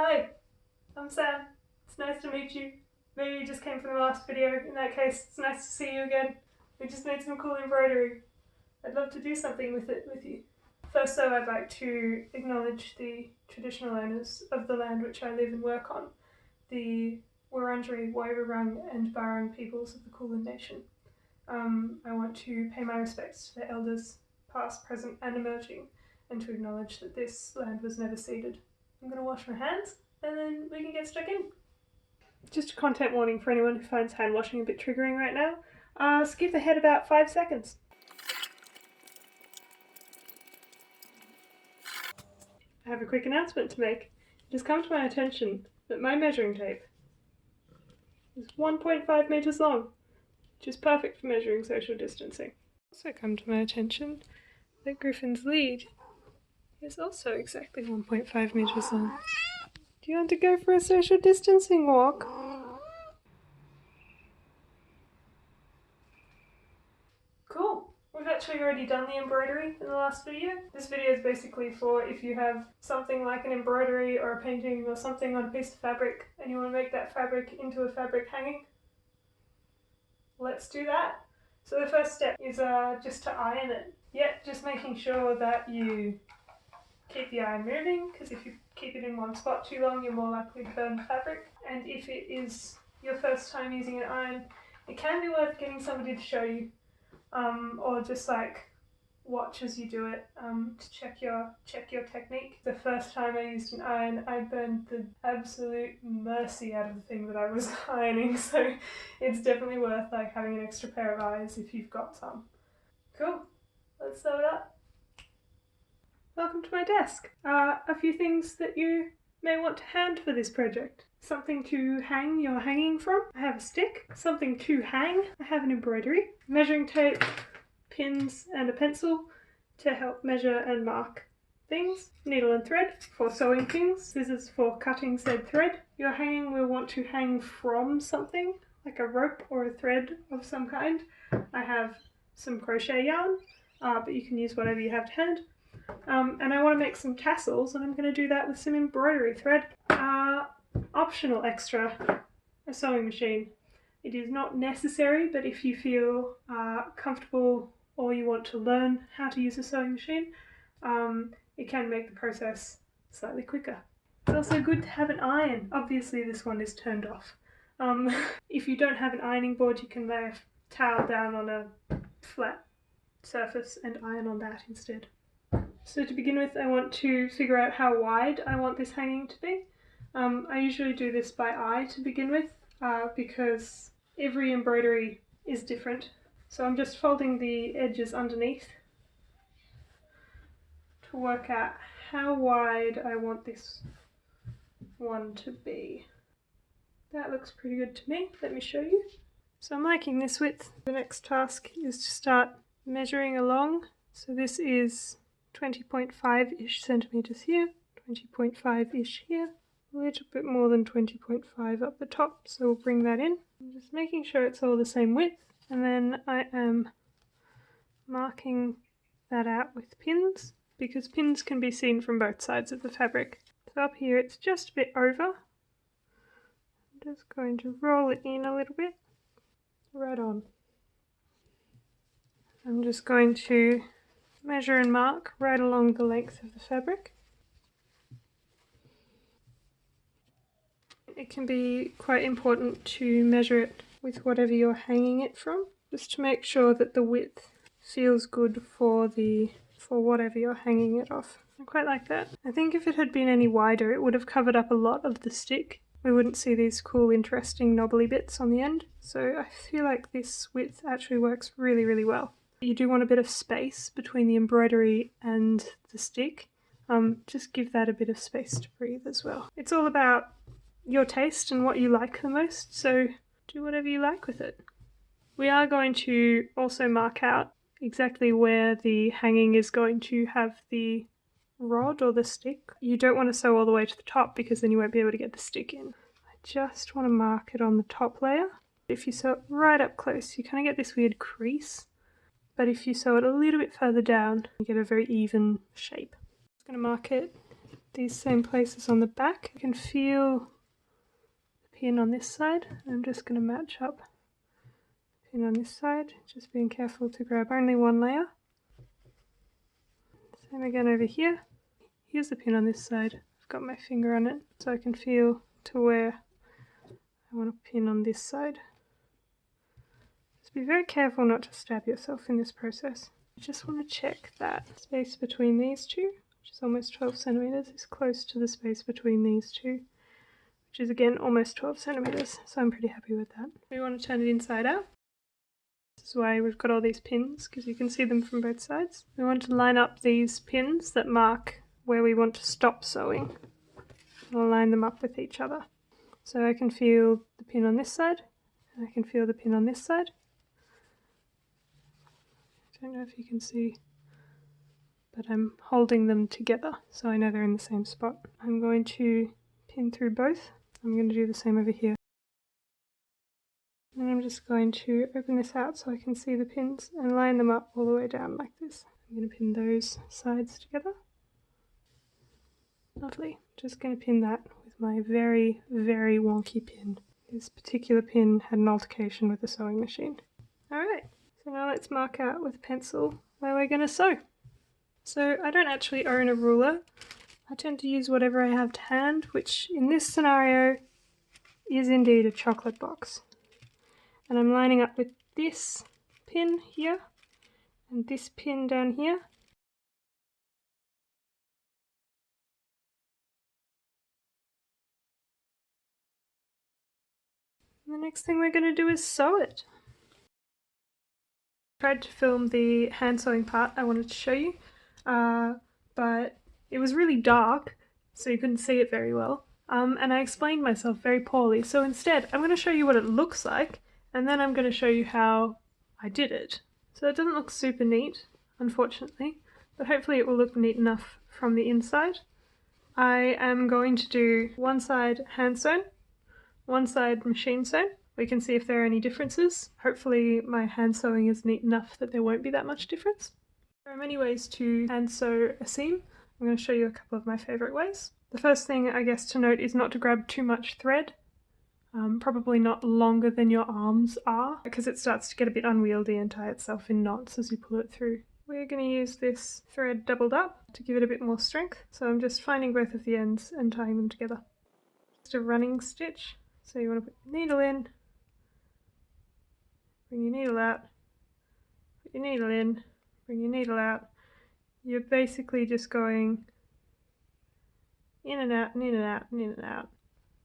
Hi, I'm Sam. It's nice to meet you. Maybe you just came from the last video. In that case, it's nice to see you again. We just made some cool embroidery. I'd love to do something with it with you. First though, I'd like to acknowledge the traditional owners of the land which I live and work on, the Wurundjeri, Maribyrnong and Barong peoples of the Kulin Nation. I want to pay my respects to the elders, past, present and emerging, and to acknowledge that this land was never ceded. I'm going to wash my hands and then we can get stuck in. Just a content warning for anyone who finds hand washing a bit triggering right now. Skip ahead about 5 seconds. I have a quick announcement to make. It has come to my attention that my measuring tape is 1.5 meters long, which is perfect for measuring social distancing. Also come to my attention that Griffin's lead is also exactly 1.5 meters long. Do you want to go for a social distancing walk? Cool. We've actually already done the embroidery in the last video. This video is basically for if you have something like an embroidery or a painting or something on a piece of fabric and you want to make that fabric into a fabric hanging. Let's do that. So the first step is just to iron it. Yep, just making sure that you keep the iron moving, because if you keep it in one spot too long, you're more likely to burn the fabric. And if it is your first time using an iron, it can be worth getting somebody to show you, or just like watch as you do it to check your technique. The first time I used an iron, I burned the absolute mercy out of the thing that I was ironing, so it's definitely worth like having an extra pair of eyes if you've got some. Cool, let's sew it up. Welcome to my desk. A few things that you may want to hand for this project. Something to hang your hanging from. I have a stick. Something to hang. I have an embroidery. Measuring tape, pins and a pencil to help measure and mark things. Needle and thread for sewing things. Scissors for cutting said thread. Your hanging will want to hang from something, like a rope or a thread of some kind. I have some crochet yarn, but you can use whatever you have to hand. And I want to make some tassels, and I'm going to do that with some embroidery thread. Optional extra, a sewing machine. It is not necessary, but if you feel comfortable or you want to learn how to use a sewing machine, it can make the process slightly quicker. It's also good to have an iron. Obviously this one is turned off. If you don't have an ironing board, you can lay a towel down on a flat surface and iron on that instead. So to begin with, I want to figure out how wide I want this hanging to be. I usually do this by eye to begin with, because every embroidery is different. So I'm just folding the edges underneath to work out how wide I want this one to be. That looks pretty good to me. Let me show you. So I'm liking this width. The next task is to start measuring along. So this is 20.5-ish centimeters here, 20.5-ish here, a little bit more than 20.5 up the top, so we'll bring that in. I'm just making sure it's all the same width, and then I am marking that out with pins, because pins can be seen from both sides of the fabric. So up here it's just a bit over. I'm just going to roll it in a little bit, right on. I'm just going to measure and mark right along the length of the fabric. It can be quite important to measure it with whatever you're hanging it from, just to make sure that the width feels good for whatever you're hanging it off. I quite like that. I think if it had been any wider, it would have covered up a lot of the stick. We wouldn't see these cool, interesting, knobbly bits on the end. So I feel like this width actually works really, really well. You do want a bit of space between the embroidery and the stick. Just give that a bit of space to breathe as well. It's all about your taste and what you like the most, so do whatever you like with it. We are going to also mark out exactly where the hanging is going to have the rod or the stick. You don't want to sew all the way to the top because then you won't be able to get the stick in. I just want to mark it on the top layer. If you sew it right up close, you kind of get this weird crease. But if you sew it a little bit further down, you get a very even shape. I'm just going to mark it these same places on the back. You can feel the pin on this side. I'm just going to match up the pin on this side, just being careful to grab only one layer. Same again over here. Here's the pin on this side. I've got my finger on it so I can feel to where I want to pin on this side. Just be very careful not to stab yourself in this process. You just want to check that space between these two, which is almost 12 centimeters, is close to the space between these two, which is again almost 12 centimeters, so I'm pretty happy with that. We want to turn it inside out. This is why we've got all these pins, because you can see them from both sides. We want to line up these pins that mark where we want to stop sewing. We'll line them up with each other. So I can feel the pin on this side, and I can feel the pin on this side. I don't know if you can see, but I'm holding them together so I know they're in the same spot. I'm going to pin through both. I'm going to do the same over here. And I'm just going to open this out so I can see the pins and line them up all the way down like this. I'm going to pin those sides together. Lovely. Just going to pin that with my very, very wonky pin. This particular pin had an altercation with the sewing machine. Alright, so now let's mark out with a pencil where we're going to sew. So I don't actually own a ruler. I tend to use whatever I have to hand, which in this scenario is indeed a chocolate box. And I'm lining up with this pin here and this pin down here. And the next thing we're going to do is sew it. I tried to film the hand sewing part I wanted to show you, but it was really dark, so you couldn't see it very well. And I explained myself very poorly, so instead I'm going to show you what it looks like, and then I'm going to show you how I did it. So it doesn't look super neat, unfortunately, but hopefully it will look neat enough from the inside. I am going to do one side hand sewn, one side machine sewn. We can see if there are any differences. Hopefully my hand sewing is neat enough that there won't be that much difference. There are many ways to hand sew a seam. I'm going to show you a couple of my favourite ways. The first thing I guess to note is not to grab too much thread. Probably not longer than your arms are, because it starts to get a bit unwieldy and tie itself in knots as you pull it through. We're going to use this thread doubled up to give it a bit more strength, so I'm just finding both of the ends and tying them together. Just a running stitch, so you want to put your needle in, bring your needle out, put your needle in, bring your needle out. You're basically just going in and out and in and out and in and out.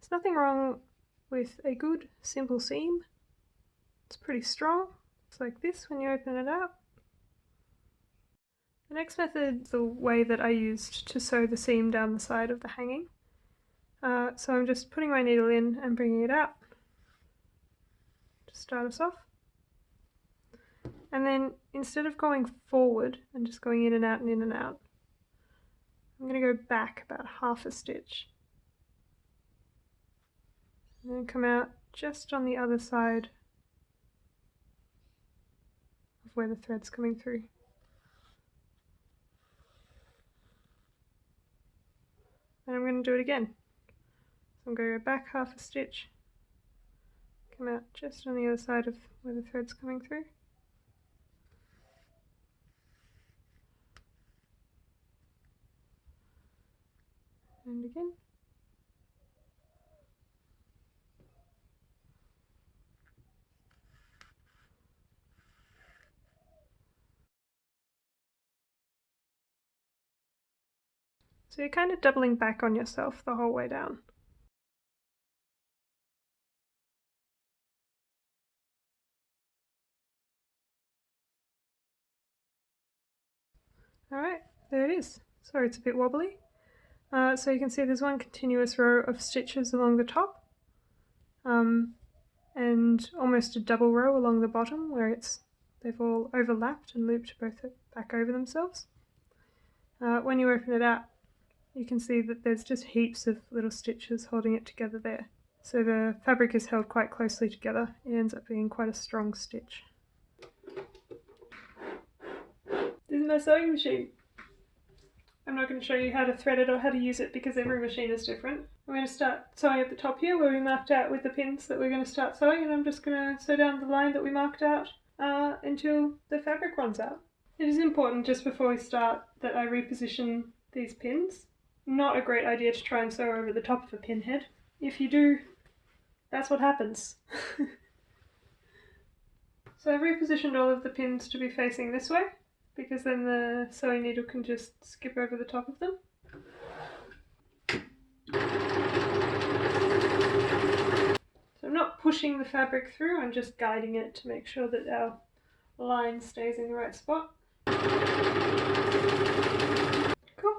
There's nothing wrong with a good simple seam. It's pretty strong. It's like this when you open it out. The next method is the way that I used to sew the seam down the side of the hanging. So I'm just putting my needle in and bringing it out to start us off. And then instead of going forward and just going in and out and in and out, I'm going to go back about half a stitch. And then come out just on the other side of where the thread's coming through. And I'm going to do it again. So I'm going to go back half a stitch, come out just on the other side of where the thread's coming through. And again. So you're kind of doubling back on yourself the whole way down. Alright, there it is. Sorry it's a bit wobbly. So you can see there's one continuous row of stitches along the top, and almost a double row along the bottom where they've all overlapped and looped both back over themselves. When you open it out, you can see that there's just heaps of little stitches holding it together there. So the fabric is held quite closely together. It ends up being quite a strong stitch. This is my sewing machine. I'm not going to show you how to thread it or how to use it because every machine is different. I'm going to start sewing at the top here where we marked out with the pins that we're going to start sewing, and I'm just going to sew down the line that we marked out until the fabric runs out. It is important just before we start that I reposition these pins. Not a great idea to try and sew over the top of a pin head. If you do, that's what happens. So I've repositioned all of the pins to be facing this way, because then the sewing needle can just skip over the top of them. So I'm not pushing the fabric through, I'm just guiding it to make sure that our line stays in the right spot. Cool.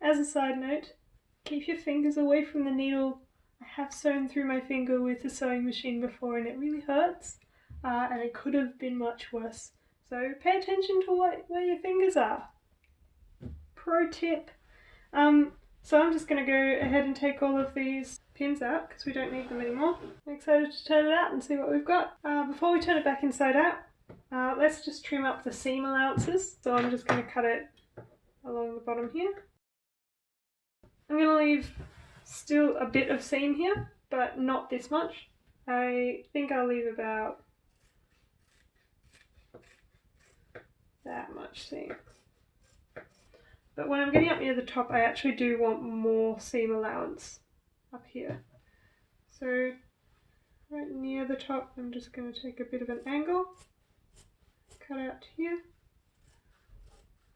As a side note, keep your fingers away from the needle. I have sewn through my finger with a sewing machine before and it really hurts, and it could have been much worse. So pay attention to where your fingers are. Pro tip. So I'm just going to go ahead and take all of these pins out because we don't need them anymore. I'm excited to turn it out and see what we've got. Before we turn it back inside out, let's just trim up the seam allowances. So I'm just going to cut it along the bottom here. I'm going to leave still a bit of seam here, but not this much. I think I'll leave about that much seam. But when I'm getting up near the top, I actually do want more seam allowance up here. So right near the top, I'm just going to take a bit of an angle, cut out here,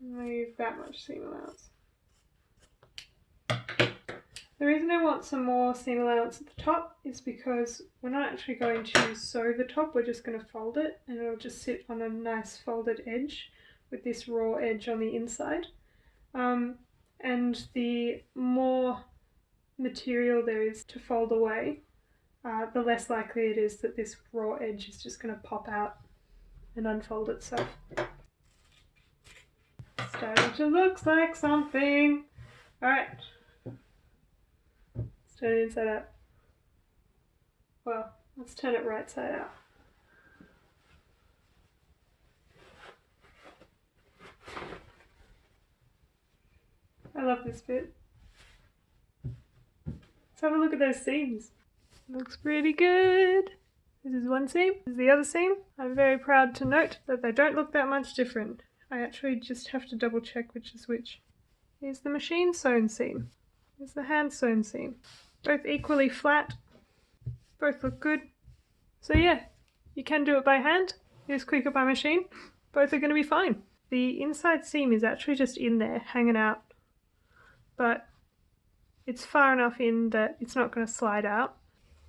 and leave that much seam allowance. The reason I want some more seam allowance at the top is because we're not actually going to sew the top, we're just going to fold it, and it'll just sit on a nice folded edge with this raw edge on the inside. And the more material there is to fold away, the less likely it is that this raw edge is just going to pop out and unfold itself. Starting to look like something. Alright. Let's turn it inside out. Well, let's turn it right side out. I love this bit. Let's have a look at those seams. Looks pretty good. This is one seam. This is the other seam. I'm very proud to note that they don't look that much different. I actually just have to double check which is which. Here's the machine sewn seam. Here's the hand sewn seam. Both equally flat. Both look good. So yeah, you can do it by hand. It is quicker by machine. Both are going to be fine. The inside seam is actually just in there, hanging out. But it's far enough in that it's not going to slide out.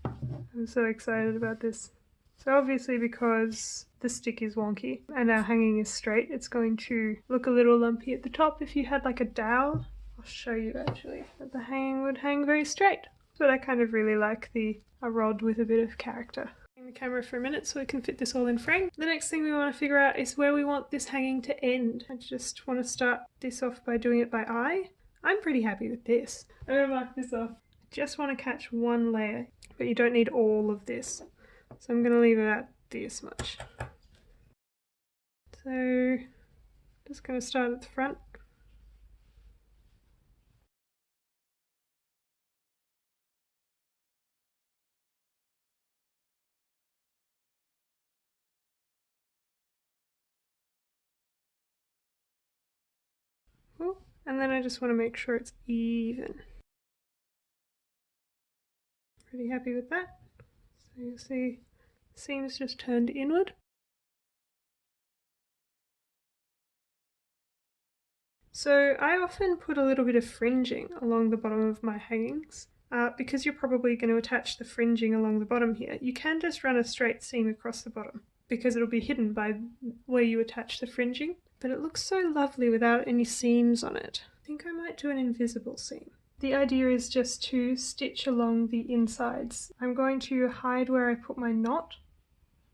I'm so excited about this. So obviously because the stick is wonky and our hanging is straight, it's going to look a little lumpy at the top. If you had like a dowel, I'll show you actually, that the hanging would hang very straight. But I kind of really like a rod with a bit of character. The camera for a minute so we can fit this all in frame. The next thing we want to figure out is where we want this hanging to end. I just want to start this off by doing it by eye. I'm pretty happy with this. I'm going to mark this off. I just want to catch one layer, but you don't need all of this. So I'm going to leave about this much. So just going to start at the front. Cool. And then I just want to make sure it's even. Pretty happy with that. So you'll see the seams just turned inward. So I often put a little bit of fringing along the bottom of my hangings. Because you're probably going to attach the fringing along the bottom here, you can just run a straight seam across the bottom because it'll be hidden by where you attach the fringing. But it looks so lovely without any seams on it. I think I might do an invisible seam. The idea is just to stitch along the insides. I'm going to hide where I put my knot.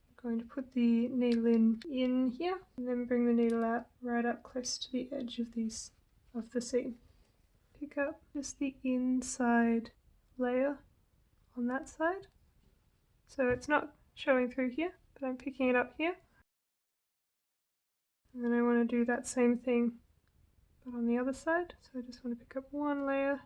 I'm going to put the needle in here and then bring the needle out right up close to the edge of the seam. Pick up just the inside layer on that side. So it's not showing through here, but I'm picking it up here. And then I want to do that same thing but on the other side. So I just want to pick up one layer.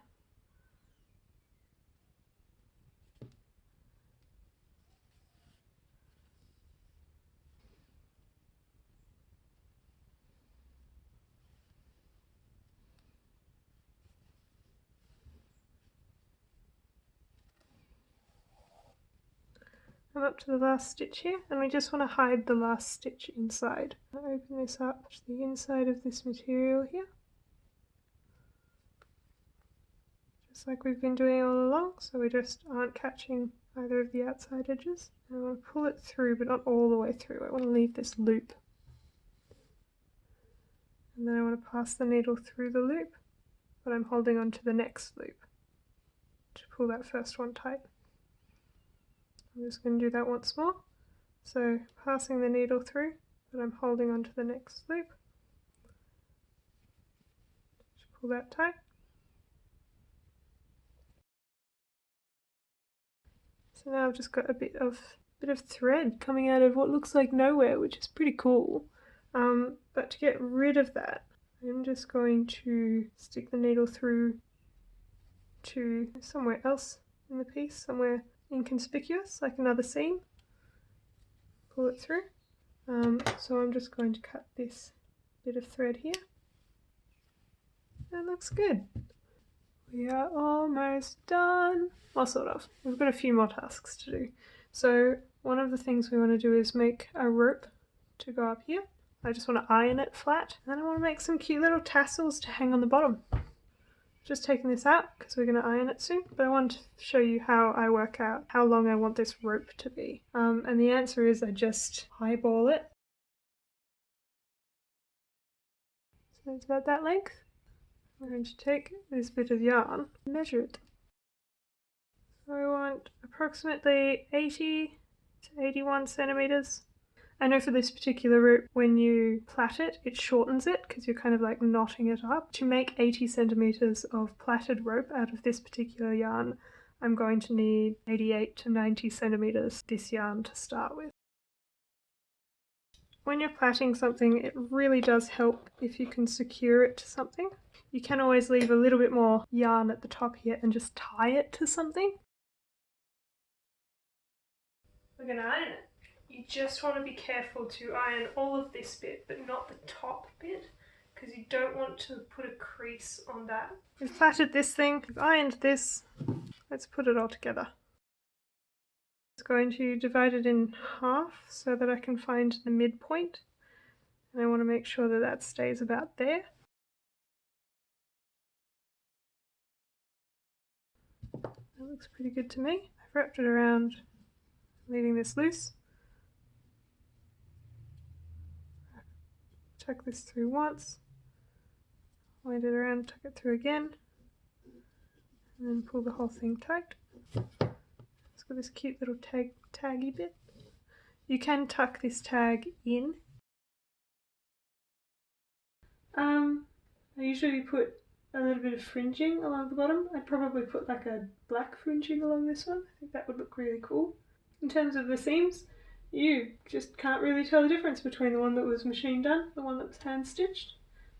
I'm up to the last stitch here, and we just want to hide the last stitch inside. I'll open this up to the inside of this material here, just like we've been doing all along, so we just aren't catching either of the outside edges. And I want to pull it through, but not all the way through. I want to leave this loop. And then I want to pass the needle through the loop, but I'm holding on to the next loop to pull that first one tight. I'm just going to do that once more. So passing the needle through, but I'm holding on to the next loop to pull that tight. So now I've just got a bit of thread coming out of what looks like nowhere, which is pretty cool. But to get rid of that, I'm just going to stick the needle through to somewhere else in the piece, somewhere inconspicuous, like another seam. Pull it through. So I'm just going to cut this bit of thread here. That looks good. We are almost done. Well, sort of. We've got a few more tasks to do. So one of the things we want to do is make a rope to go up here. I just want to iron it flat, and then I want to make some cute little tassels to hang on the bottom. Just taking this out because we're going to iron it soon, but I want to show you how I work out how long I want this rope to be. And the answer is I just eyeball it. So it's about that length. I'm going to take this bit of yarn and measure it. So I want approximately 80 to 81 centimeters. I know for this particular rope, when you plait it, it shortens it because you're kind of like knotting it up. To make 80 centimeters of plaited rope out of this particular yarn, I'm going to need 88 to 90 centimeters this yarn to start with. When you're plaiting something, it really does help if you can secure it to something. You can always leave a little bit more yarn at the top here and just tie it to something. We're going to iron it. You just want to be careful to iron all of this bit, but not the top bit, because you don't want to put a crease on that. We've plaited this thing, we've ironed this. Let's put it all together. I'm going to divide it in half so that I can find the midpoint, and I want to make sure that that stays about there. That looks pretty good to me. I've wrapped it around, leaving this loose. Tuck this through once, wind it around, tuck it through again, and then pull the whole thing tight. It's got this cute little taggy bit. You can tuck this tag in. I usually put a little bit of fringing along the bottom. I'd probably put like a black fringing along this one. I think that would look really cool. In terms of the seams, you just can't really tell the difference between the one that was machine done, the one that was hand stitched,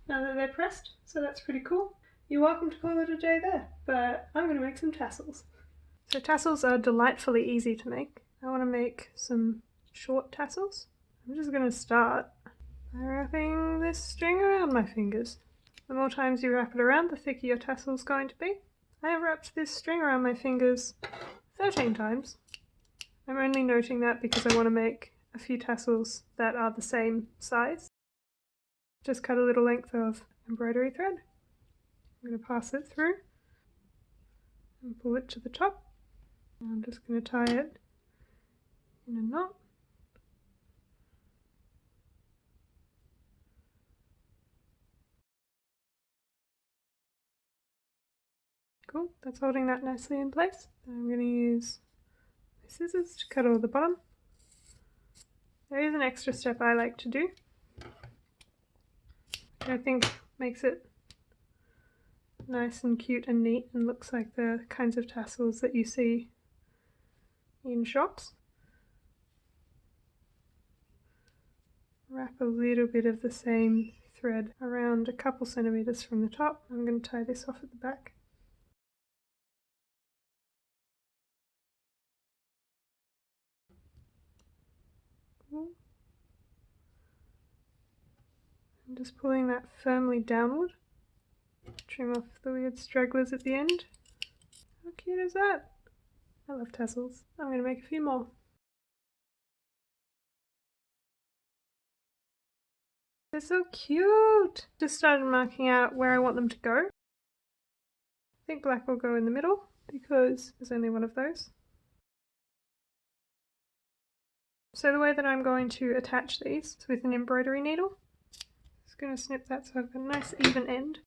now that they're pressed, so that's pretty cool. You're welcome to call it a day there, but I'm going to make some tassels. So tassels are delightfully easy to make. I want to make some short tassels. I'm just going to start by wrapping this string around my fingers. The more times you wrap it around, the thicker your tassel is going to be. I have wrapped this string around my fingers 13 times. I'm only noting that because I want to make a few tassels that are the same size. Just cut a little length of embroidery thread. I'm going to pass it through and pull it to the top. I'm just going to tie it in a knot. Cool, that's holding that nicely in place. Then I'm going to use my scissors to cut all the bottom. There is an extra step I like to do, which I think makes it nice and cute and neat and looks like the kinds of tassels that you see in shops. Wrap a little bit of the same thread around a couple centimeters from the top. I'm going to tie this off at the back. Cool. I'm just pulling that firmly downward. Trim off the weird stragglers at the end. How cute is that? I love tassels. I'm going to make a few more. They're so cute! Just started marking out where I want them to go. I think black will go in the middle because there's only one of those. So the way that I'm going to attach these is with an embroidery needle. Just going to snip that so I've got a nice even end.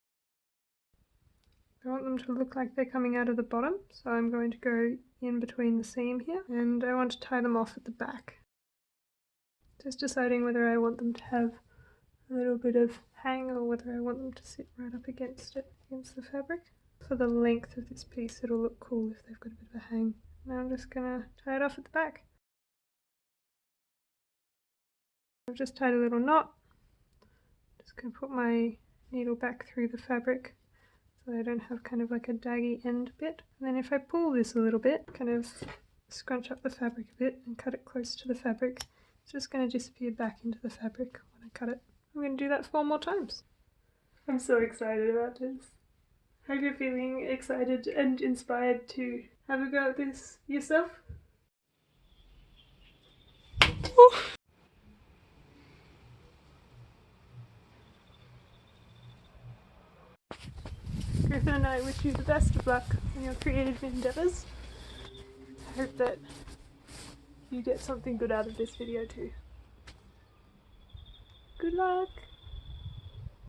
I want them to look like they're coming out of the bottom, so I'm going to go in between the seam here, and I want to tie them off at the back. Just deciding whether I want them to have a little bit of hang or whether I want them to sit right up against it, against the fabric. For the length of this piece, it'll look cool if they've got a bit of a hang. Now I'm just going to tie it off at the back. I've just tied a little knot. Just going to put my needle back through the fabric so I don't have kind of like a daggy end bit. And then if I pull this a little bit, kind of scrunch up the fabric a bit and cut it close to the fabric, it's just going to disappear back into the fabric when I cut it. I'm going to do that 4 more times. I'm so excited about this. Hope you're feeling excited and inspired to have a go at this yourself. Griffin and I wish you the best of luck in your creative endeavours. I hope that you get something good out of this video too. Good luck!